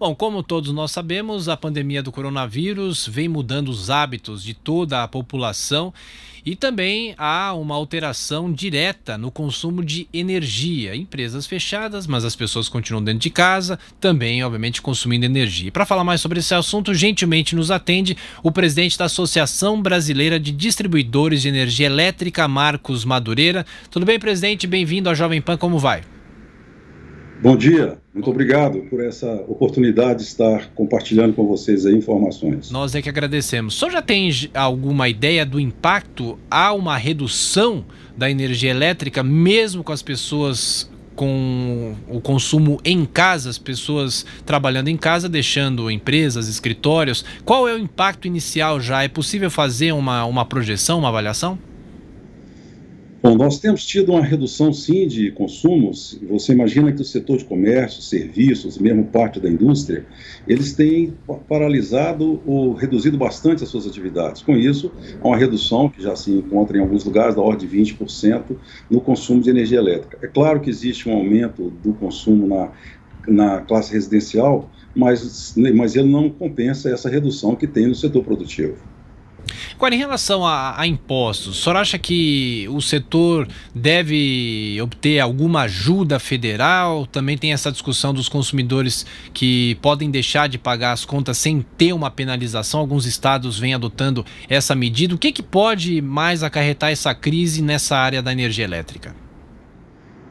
Bom, como todos nós sabemos, a pandemia do coronavírus vem mudando os hábitos de toda a população e também há uma alteração direta no consumo de energia. Empresas fechadas, mas as pessoas continuam dentro de casa, também, obviamente, consumindo energia. Para falar mais sobre esse assunto, gentilmente nos atende o presidente da Associação Brasileira de Distribuidores de Energia Elétrica, Marcos Madureira. Tudo bem, presidente? Bem-vindo à Jovem Pan, como vai? Bom dia, muito obrigado por essa oportunidade de estar compartilhando com vocês aí informações. Nós é que agradecemos. O senhor já tem alguma ideia do impacto? Há uma redução da energia elétrica, mesmo com as pessoas com o consumo em casa, as pessoas trabalhando em casa, deixando empresas, escritórios? Qual é o impacto inicial já? É possível fazer uma projeção, uma avaliação? Bom, nós temos tido uma redução, sim, de consumos. Você imagina que o setor de comércio, serviços, mesmo parte da indústria, eles têm paralisado ou reduzido bastante as suas atividades. Com isso, há uma redução que já se encontra em alguns lugares da ordem de 20% no consumo de energia elétrica. É claro que existe um aumento do consumo na classe residencial, mas ele não compensa essa redução que tem no setor produtivo. Agora, em relação a impostos, o senhor acha que o setor deve obter alguma ajuda federal? Também tem essa discussão dos consumidores que podem deixar de pagar as contas sem ter uma penalização. Alguns estados vêm adotando essa medida. O que pode mais acarretar essa crise nessa área da energia elétrica?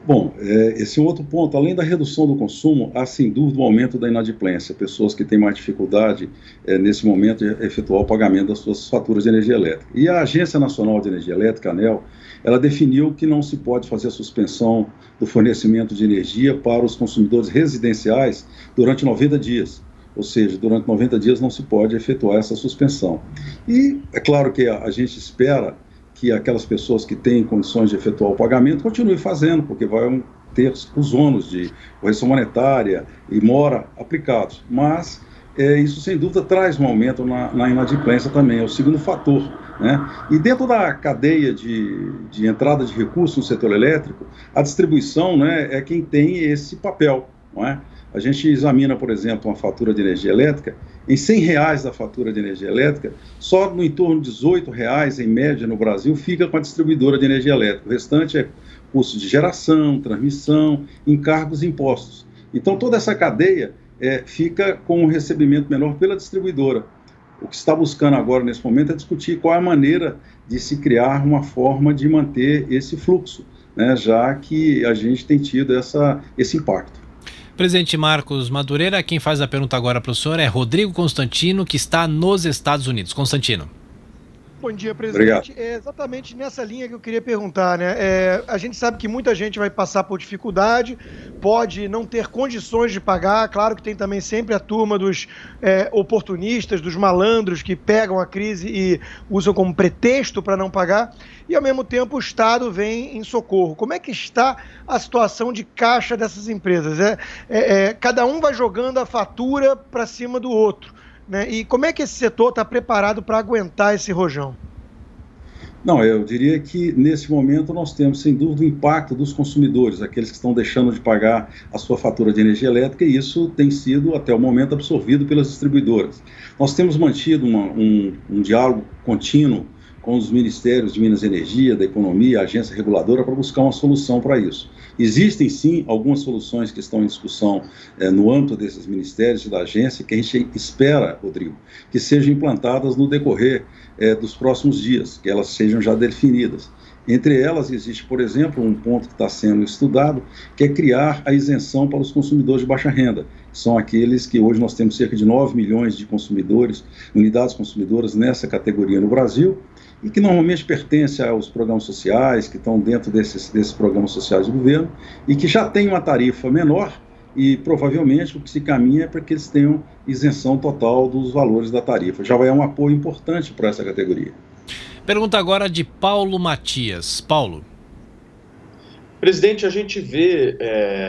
Bom, esse é um outro ponto. Além da redução do consumo, há sem dúvida um aumento da inadimplência. Pessoas que têm mais dificuldade nesse momento de efetuar o pagamento das suas faturas de energia elétrica. E a Agência Nacional de Energia Elétrica, ANEEL, ela definiu que não se pode fazer a suspensão do fornecimento de energia para os consumidores residenciais durante 90 dias. Ou seja, durante 90 dias não se pode efetuar essa suspensão. E é claro que a gente espera que aquelas pessoas que têm condições de efetuar o pagamento continuem fazendo, porque vão ter os ônus de correção monetária e mora aplicados. Mas isso, sem dúvida, traz um aumento na inadimplência também, é o segundo fator, né? E dentro da cadeia de entrada de recursos no setor elétrico, a distribuição, né, é quem tem esse papel, não é? A gente examina, por exemplo, uma fatura de energia elétrica, em R$100 da fatura de energia elétrica, só no entorno de R$18, em média, no Brasil, fica com a distribuidora de energia elétrica. O restante é custo de geração, transmissão, encargos e impostos. Então, toda essa cadeia fica com um recebimento menor pela distribuidora. O que se está buscando agora, nesse momento, é discutir qual é a maneira de se criar uma forma de manter esse fluxo, né, já que a gente tem tido esse impacto. Presidente Marcos Madureira, quem faz a pergunta agora para o senhor é Rodrigo Constantino, que está nos Estados Unidos. Constantino. Bom dia, presidente. Obrigado. É exatamente nessa linha que eu queria perguntar, né? A gente sabe que muita gente vai passar por dificuldade, pode não ter condições de pagar. Claro que tem também sempre a turma dos oportunistas, dos malandros que pegam a crise e usam como pretexto para não pagar. E, ao mesmo tempo, o Estado vem em socorro. Como é que está a situação de caixa dessas empresas? Cada um vai jogando a fatura para cima do outro, né? E como é que esse setor está preparado para aguentar esse rojão? Não, eu diria que nesse momento nós temos, sem dúvida, o impacto dos consumidores, aqueles que estão deixando de pagar a sua fatura de energia elétrica, e isso tem sido, até o momento, absorvido pelas distribuidoras. Nós temos mantido um diálogo contínuo com os ministérios de Minas e Energia, da Economia, a agência reguladora, para buscar uma solução para isso. Existem, sim, algumas soluções que estão em discussão no âmbito desses ministérios e da agência, que a gente espera, Rodrigo, que sejam implantadas no decorrer dos próximos dias, que elas sejam já definidas. Entre elas existe, por exemplo, um ponto que está sendo estudado, que é criar a isenção para os consumidores de baixa renda, que são aqueles que hoje nós temos cerca de 9 milhões de consumidores, unidades consumidoras nessa categoria no Brasil, e que normalmente pertencem aos programas sociais, que estão dentro desses programas sociais do governo, e que já têm uma tarifa menor, e provavelmente o que se caminha é para que eles tenham isenção total dos valores da tarifa. Já é um apoio importante para essa categoria. Pergunta agora de Paulo Matias. Paulo. Presidente, a gente vê,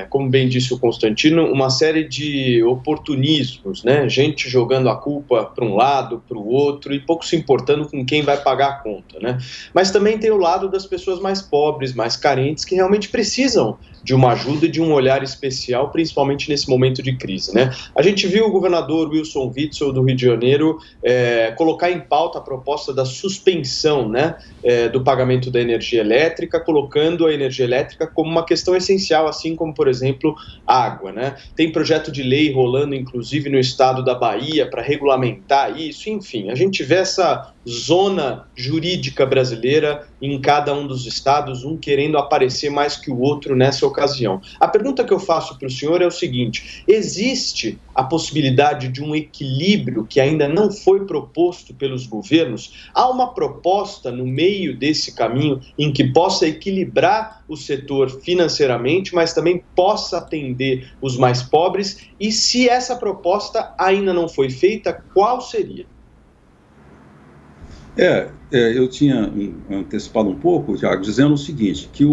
como bem disse o Constantino, uma série de oportunismos, né? Gente jogando a culpa para um lado, para o outro e pouco se importando com quem vai pagar a conta, né? Mas também tem o lado das pessoas mais pobres, mais carentes, que realmente precisam de uma ajuda e de um olhar especial, principalmente nesse momento de crise, né? A gente viu o governador Wilson Witzel do Rio de Janeiro colocar em pauta a proposta da suspensão, né, do pagamento da energia elétrica, colocando a energia elétrica como uma questão essencial, assim como, por exemplo, água, né? Tem projeto de lei rolando, inclusive, no estado da Bahia para regulamentar isso, enfim, a gente vê essa zona jurídica brasileira em cada um dos estados, um querendo aparecer mais que o outro nessa ocasião. A pergunta que eu faço para o senhor é o seguinte: existe a possibilidade de um equilíbrio que ainda não foi proposto pelos governos? Há uma proposta no meio desse caminho em que possa equilibrar o setor financeiramente, mas também possa atender os mais pobres? E se essa proposta ainda não foi feita, qual seria? Eu tinha antecipado um pouco, Thiago, dizendo o seguinte, que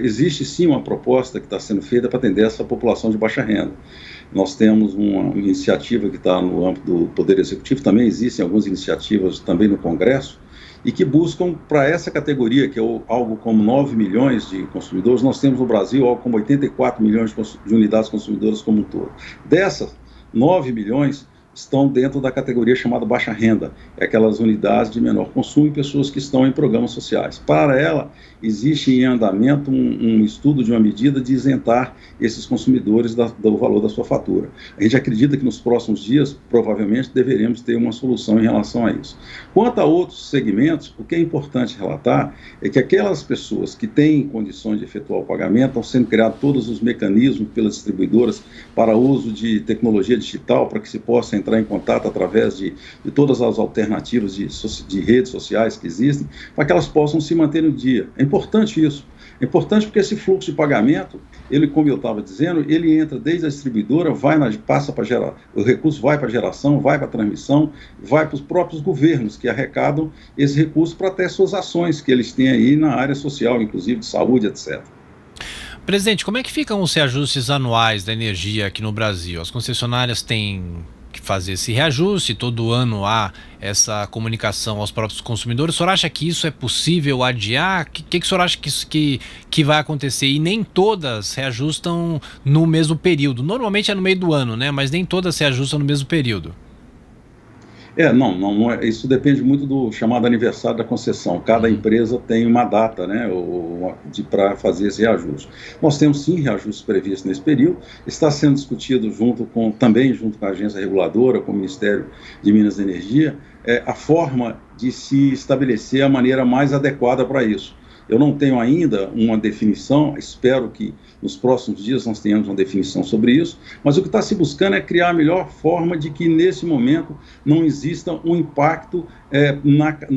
existe sim uma proposta que está sendo feita para atender essa população de baixa renda. Nós temos uma iniciativa que está no âmbito do Poder Executivo, também existem algumas iniciativas também no Congresso, e que buscam para essa categoria, que é algo como 9 milhões de consumidores. Nós temos no Brasil algo como 84 milhões de unidades consumidoras como um todo. Dessas, 9 milhões estão dentro da categoria chamada baixa renda, aquelas unidades de menor consumo e pessoas que estão em programas sociais. Para ela, existe em andamento um estudo de uma medida de isentar esses consumidores do valor da sua fatura. A gente acredita que nos próximos dias, provavelmente, deveremos ter uma solução em relação a isso. Quanto a outros segmentos, o que é importante relatar é que aquelas pessoas que têm condições de efetuar o pagamento, estão sendo criados todos os mecanismos pelas distribuidoras para uso de tecnologia digital, para que se possa entrar em contato através de todas as alternativas de redes sociais que existem, para que elas possam se manter no dia. É importante isso. É importante porque esse fluxo de pagamento, ele, como eu estava dizendo, ele entra desde a distribuidora, passa para gerar, o recurso vai para a geração, vai para a transmissão, vai para os próprios governos que arrecadam esse recurso para ter suas ações que eles têm aí na área social, inclusive de saúde, etc. Presidente, como é que ficam os reajustes anuais da energia aqui no Brasil? As concessionárias têm que fazer esse reajuste, todo ano há essa comunicação aos próprios consumidores. O senhor acha que isso é possível adiar? O que o senhor acha que vai acontecer? E nem todas reajustam no mesmo período. Normalmente é no meio do ano, né? Mas nem todas se ajustam no mesmo período. Não é, isso depende muito do chamado aniversário da concessão. Cada empresa tem uma data, né, para fazer esse reajuste. Nós temos sim reajustes previstos nesse período, está sendo discutido também junto com a agência reguladora, com o Ministério de Minas e Energia, a forma de se estabelecer a maneira mais adequada para isso. Eu não tenho ainda uma definição, espero que nos próximos dias nós tenhamos uma definição sobre isso, mas o que está se buscando é criar a melhor forma de que, nesse momento, não exista um impacto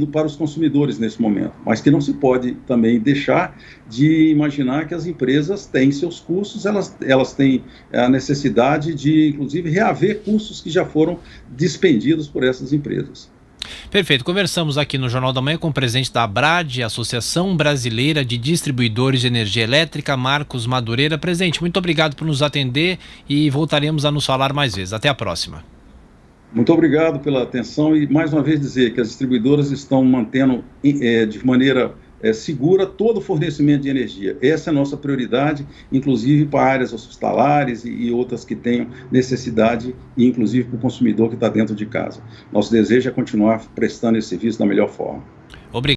para os consumidores nesse momento, mas que não se pode também deixar de imaginar que as empresas têm seus custos, elas têm a necessidade de, inclusive, reaver custos que já foram despendidos por essas empresas. Perfeito. Conversamos aqui no Jornal da Manhã com o presidente da ABRAD, Associação Brasileira de Distribuidores de Energia Elétrica, Marcos Madureira. Presidente, muito obrigado por nos atender e voltaremos a nos falar mais vezes. Até a próxima. Muito obrigado pela atenção e, mais uma vez, dizer que as distribuidoras estão mantendo de maneira segura todo o fornecimento de energia. Essa é a nossa prioridade, inclusive para áreas hospitalares e outras que tenham necessidade, e inclusive para o consumidor que está dentro de casa. Nosso desejo é continuar prestando esse serviço da melhor forma. Obrigado.